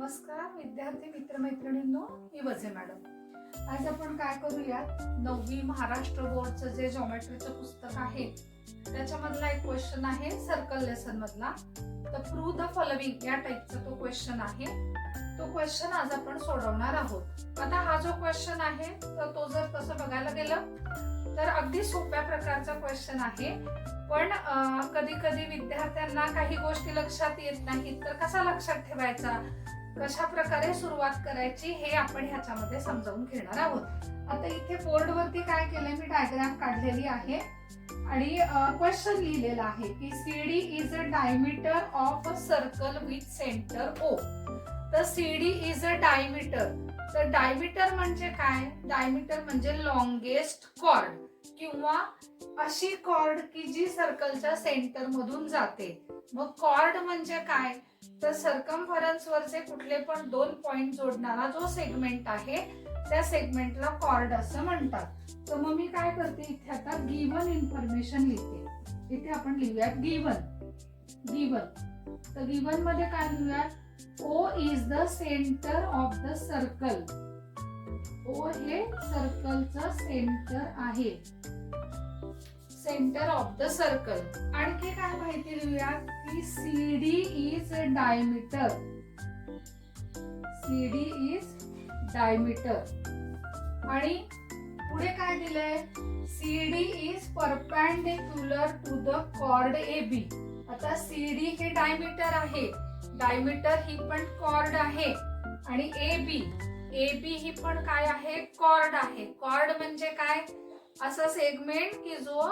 नमस्कार विद्यार्थी मित्रमैत्रिणींनो, मी वजे मॅडम। आज आपण काय करूयात, 9वी महाराष्ट्र बोर्डचं जे जॉमेट्रीचं पुस्तक आहे त्याच्यामधला एक क्वेश्चन आहे सर्कल लेसन मधला। तर प्रूव्ह द फॉलोइंग या टाइपचा तो क्वेश्चन आहे। तो क्वेश्चन आज आपण सोडवणार आहोत। आता हा जो क्वेश्चन आहे तर तो जर तसं बघायला गेलं तर अगदी सोप्या प्रकारचा क्वेश्चन आहे, पण कधी कधी विद्यार्थ्यांना काही गोष्टी लक्षात येत नाहीत, तर कसा लक्षात ठेवायचा, कशा प्रकारे सुरुवात करायची हे आपण ह्याच्यामध्ये समजावून घेणार आहोत। आता इथे बोर्ड वरती काय केलंय, मी डायग्राम काढलेली आहे आणि क्वेश्चन लिहिलेला आहे की CD is a diameter of a circle with centre O। तर CD इज अ डायमीटर। तर डायमीटर म्हणजे काय, डायमीटर म्हणजे लॉंगेस्ट कॉर्ड किंवा अशी कॉर्ड की जी सर्कलच्या सेंटर मधून जाते। मग कॉर्ड म्हणजे काय, तर सर्कम्फरन्स वरचे कुठले पण दोन पॉइंट जोडणारा जो सेगमेंट आहे त्या सेगमेंटला कॉर्ड असं म्हणतात। तर मग मी काय करते, इथे आता गिवन इन्फॉर्मेशन लिहिते। इथे आपण लिहूयात गिवन। तर गिवन मध्ये काय लिहूयात, O is the centre of the circle. O हे सर्कलचं सेंटर आहे, सेंटर ऑफ द सर्कल। आणखी काय माहिती लिहूयात की CD is diameter. CD is diameter आणि पुढे काय दिलंय, CD is perpendicular to the chord AB। आता CD हे डायमीटर आहे, डायमीटर ही पण कॉर्ड आहे आणि AB ही पण काय आहे, कॉर्ड आहे। कॉर्ड म्हणजे काय, असा सेगमेंट की जो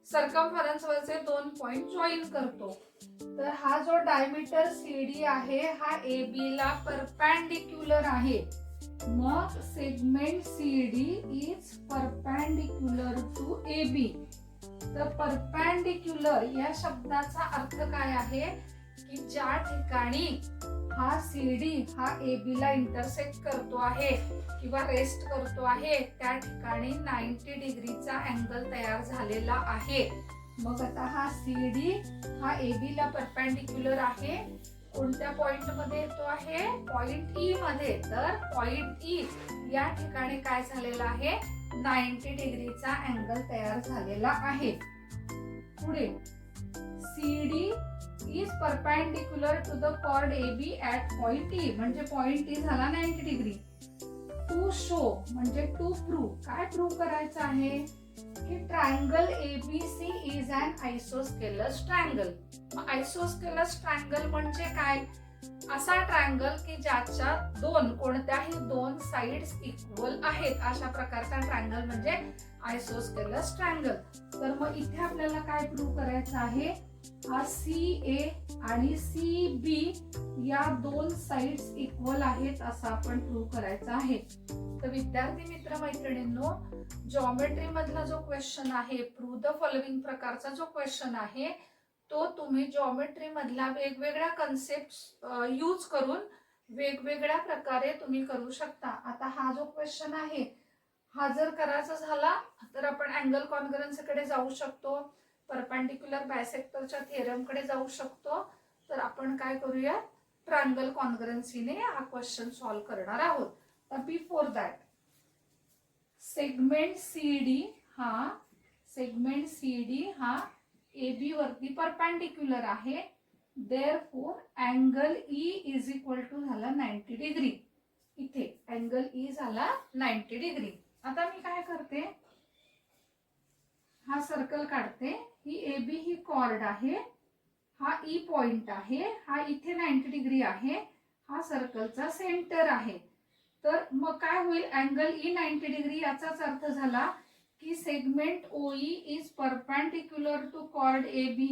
सर्कम्फरन्स वरचे दोन पॉइंट जॉईन करतो। तर हा जो डायमीटर CD आहे हा AB ला परपेंडिक्युलर आहे। मग segment CD is perpendicular to AB। तर परपेंडिक्युलर या शब्दाचा अर्थ काय आहे की ज्या ठिकाणी हा CD हा AB ला इंटरसेक्ट करतो आहे किंवा रेस्ट करतो आहे त्या ठिकाणी 90 डिग्रीचा अँगल तयार झालेला आहे। मग आता हा CD हा AB ला परपेंडिक्युलर आहे, कोणत्या पॉइंट मध्ये येतो आहे, पॉइंट E मध्ये। तर पॉइंट E या ठिकाणी काय झालेला आहे, 90 डिग्रीचा अँगल तयार झालेला आहे। पुढे CD is perpendicular to the chord AB at point E, म्हणजे पॉइंट E झाला 90 डिग्री। टू शो म्हणजे टू प्रूव्ह, काय प्रूव्ह करायचं आहे की triangle ABC is an isosceles triangle. Isosceles triangle म्हणजे काय, असा ट्रायंगल की ज्याच्या कोणत्याही दोन साइड्स इक्वल आहेत, अशा प्रकारचा ट्रायंगल म्हणजे आयसोस्केलस ट्रायंगल। तर मग इथे आपल्याला काय प्रूव्ह करायचं आहे, हा CA आणि CB या दोन साइड्स इक्वल आहेत असं आपण प्रूव्ह करायचं आहे। तर विद्यार्थी मित्र मैत्रिणींनो, जॉमेट्री मधला जो क्वेश्चन आहे, प्रूव्ह द फॉलोइंग प्रकारचा जो क्वेश्चन आहे तो तुम्ही जॉमेट्री मधल्या वेगवेगळ्या कन्सेप्ट यूज करून वेगवेगळ्या प्रकारे तुम्ही करू शकता। आता हा जो क्वेश्चन आहे हा जर करायचा झाला तर आपण अँगल कॉन्ग्रुएन्सी कडे जाऊ शकतो, परपेंडिक्युलर बायसेक्टरच्या थिअरम कडे जाऊ शकतो। तर आपण काय करूया, ट्रायंगल कॉन्ग्रुएन्सीने हा क्वेश्चन सॉल्व्ह करणार आहोत। तर बिफोर दॅट सेगमेंट CD हा AB वरती परपेंडिक्युलर आहे, therefore angle E is equal to झाला 90 डिग्री। इथे अँगल E झाला 90 डिग्री। आता मी काय करते, हा सर्कल काढते, ही AB ही कॉर्ड आहे, हा E पॉइंट आहे, हा इथे 90 डिग्री आहे, हा सर्कलचा सेंटर आहे। तर मग काय होईल, अँगल E 90 डिग्री याचाच अर्थ झाला की segment OE is perpendicular to chord AB।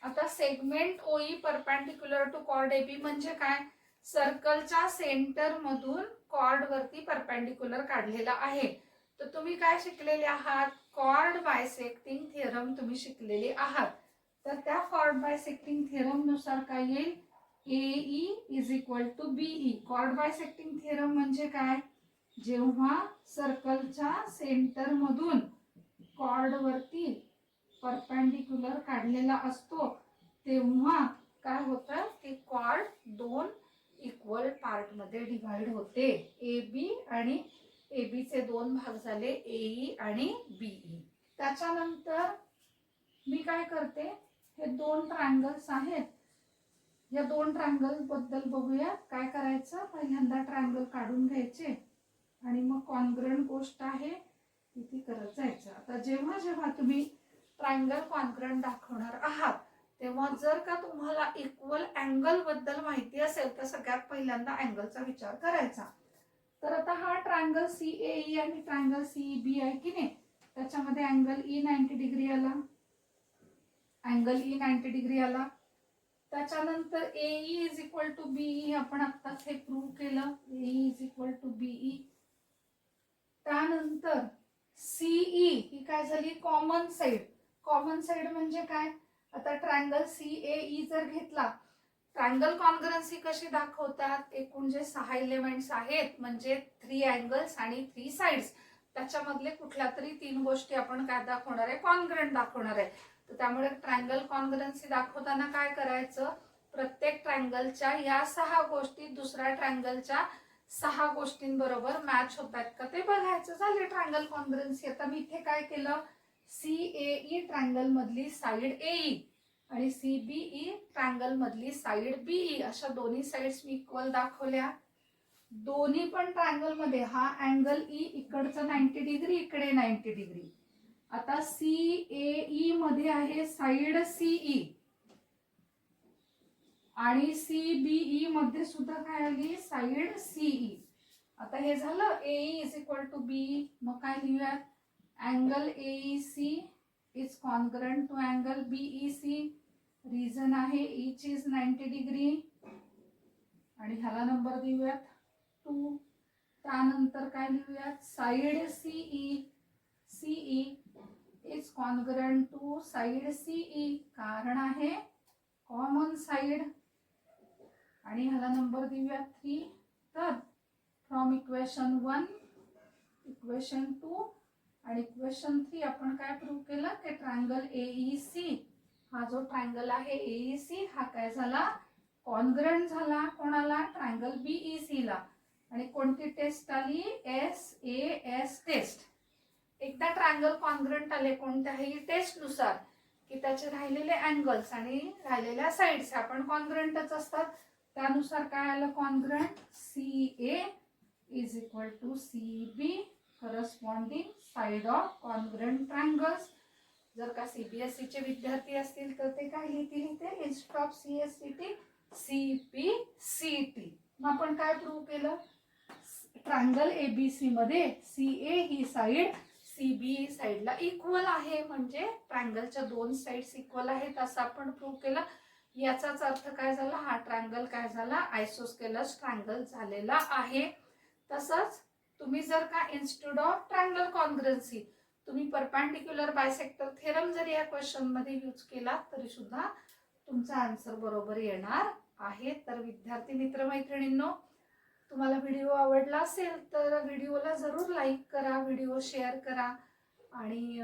आता segment OE perpendicular to chord AB म्हणजे काय, सर्कलच्या सेंटर मधून कॉर्ड वरती परपेंडिक्युलर काढलेला आहे। तर तुम्ही काय शिकलेले आहात, कॉर्ड बायसेक्टिंग थिअरम तुम्ही शिकलेले आहात। तर त्या कॉर्ड बायसेक्टिंग थिअरम नुसार काय येईल, AE is equal to BE। Chord bisecting theorem म्हणजे काय, जेव्हा सर्कलच्या सेंटर मधून कॉर्ड वरती परपेंडिक्युलर काढलेला असतो तेव्हा काय होतं की कॉर्ड दोन साइड होते ए बी आणि ए बी चे दोन भाग झाले एई आणि बीई. त्याच्यानंतर मी काय करते, हे दोन ट्रायंगल्स आहेत, या दोन ट्रायंगल बद्दल बघूया. काय करायचं, पहिल्यांदा ट्रायंगल काढून घ्यायचे आणि मग कॉन्ग्रंट गोष्ट आहे ती करत जायचं. आता जेव्हा जेव्हा तुम्ही ट्रायंगल कॉन्ग्रंट दाखवणार आहात तेव्हा जर का तुम्हाला इक्वल अँगल बद्दल माहिती असेल तर सगळ्यात पहिल्यांदा अँगलचा विचार करायचा. तर आता हा ट्रायंगल सीएई आणि ट्रायंगल सीबी आहे की नाही, त्याच्यामध्ये अँगल ई 90 डिग्री आला, अँगल ई 90 डिग्री आला. त्याच्यानंतर एई इज इक्वल टू बीई आपण आत्ताच हे प्रूव्ह केलं, एई इज इक्वल टू बीई. त्यानंतर सीई ही काय झाली, कॉमन साइड. कॉमन साइड म्हणजे काय, आता ट्रायंगल सीएई जर घेतला, ट्रायंगल कॉन्ग्रन्सी कशी दाखवतात, एकूण जे 6 एलिमेंट्स आहेत म्हणजे 3 अँगल्स आणि 3 साइड्स, त्याच्यामधले कुठल्या तरी 3 गोष्टी आपण काय दाखवणार आहे, कॉन्ग्रंट दाखवणार आहे. तर त्यामुळे ट्रायंगल कॉन्ग्रन्सी दाखवताना काय करायचं, प्रत्येक ट्रायंगलच्या या 6 गोष्टी दुसऱ्या ट्रायंगलच्या 6 गोष्टींबरोबर मॅच होतात का ते बघायचं. झाले ट्रायंगल कॉन्ग्रन्सी. आता मी इथे काय केलं, सीएई ट्रायंगल मधली साइड एई आणि सीबीई ट्रायंगल मधली साइड बीई अशा दोन्ही साइड्स मी इक्वल दाखवल्या. दोन्ही पण ट्रायंगल मध्ये हा अँगल ई इकडचा 90 डिग्री, इकडे 90 डिग्री. आता सीएई मध्ये आहे साइड सीई आणि सीबीई मध्ये सुद्धा काय आली, साइड सीई. आता हे झालं AE is equal to B. मग काय लिहूयात, angle AEC is congruent to angle BEC. Reason आहे ईच इज 90 डिग्री आणि ह्याला नंबर देऊयात 2. त्यानंतर काय लिहूयात, side CE, CE is congruent to side CE, कारण आहे कॉमन साइड आणि ह्याला नंबर देऊयात 3. तर फ्रॉम इक्वेशन 1, इक्वेशन 2 आणि इक्वेशन 3 आपण काय प्रूव्ह केलं की ट्रायंगल एईसी, हा जो ट्रायंगल आहे एईसी हा काय झाला, कॉन्ग्रंट झाला कोणाला, ट्रायंगल बीईसी ला. आणि कोणती टेस्ट आली, एसएएस टेस्ट. एकदा ट्रायंगल कॉन्ग्रंट आले कोणत्याही टेस्ट नुसार की त्याचे राहिलेले अँगल्स आणि राहिलेल्या साइड्स आपण कॉन्ग्रंटच असतात, त्यानुसार काय आलं congruent, CA is equal to CB corresponding side of congruent triangles. जर का सीबीएसई चे विद्यार्थी असतील तर ते काय लिहितील इथे, इन्स्टेड ऑफ सीएससीटी सीपीसीटी. मग आपण काय प्रूव्ह केलं, ट्रायंगल एबीसी मध्ये सीए ही साइड सीबी साइडला इक्वल आहे, म्हणजे ट्रायंगलच्या 2 साइड्स इक्वल आहेत असं आपण प्रूव्ह केलं. याचाच अर्थ काय झाला, हा ट्रायंगल काय झाला, आयसोस्केलस ट्रायंगल झालेला आहे. तसंच तुम्ही जर का इन्स्टेड ऑफ ट्रायंगल कॉन्ग्रन्सी तुम्ही परपेंडिक्युलर बायसेक्टर थेरम जर या क्वेश्चन मध्ये यूज केला तरी सुद्धा तुमचा आन्सर बरोबर येणार आहे. तर विद्यार्थी मित्रमैत्रिणींनो, तुम्हाला व्हिडिओ आवडला असेल तर व्हिडिओला जरूर लाईक करा, व्हिडिओ शेअर करा आणि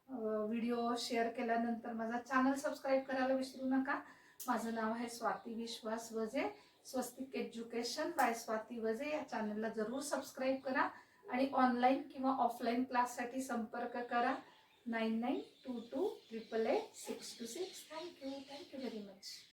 व्हिडिओ शेअर केल्यानंतर माझा चॅनल सबस्क्राईब करायला विसरू नका. माझं नाव आहे स्वाती विश्वास वजे, स्वस्तिक एज्युकेशन बाय स्वाती वजे. या चॅनलला जरूर सबस्क्राईब करा आणि ऑनलाईन किंवा ऑफलाईन क्लाससाठी संपर्क करा 9922888626. Thank you very much.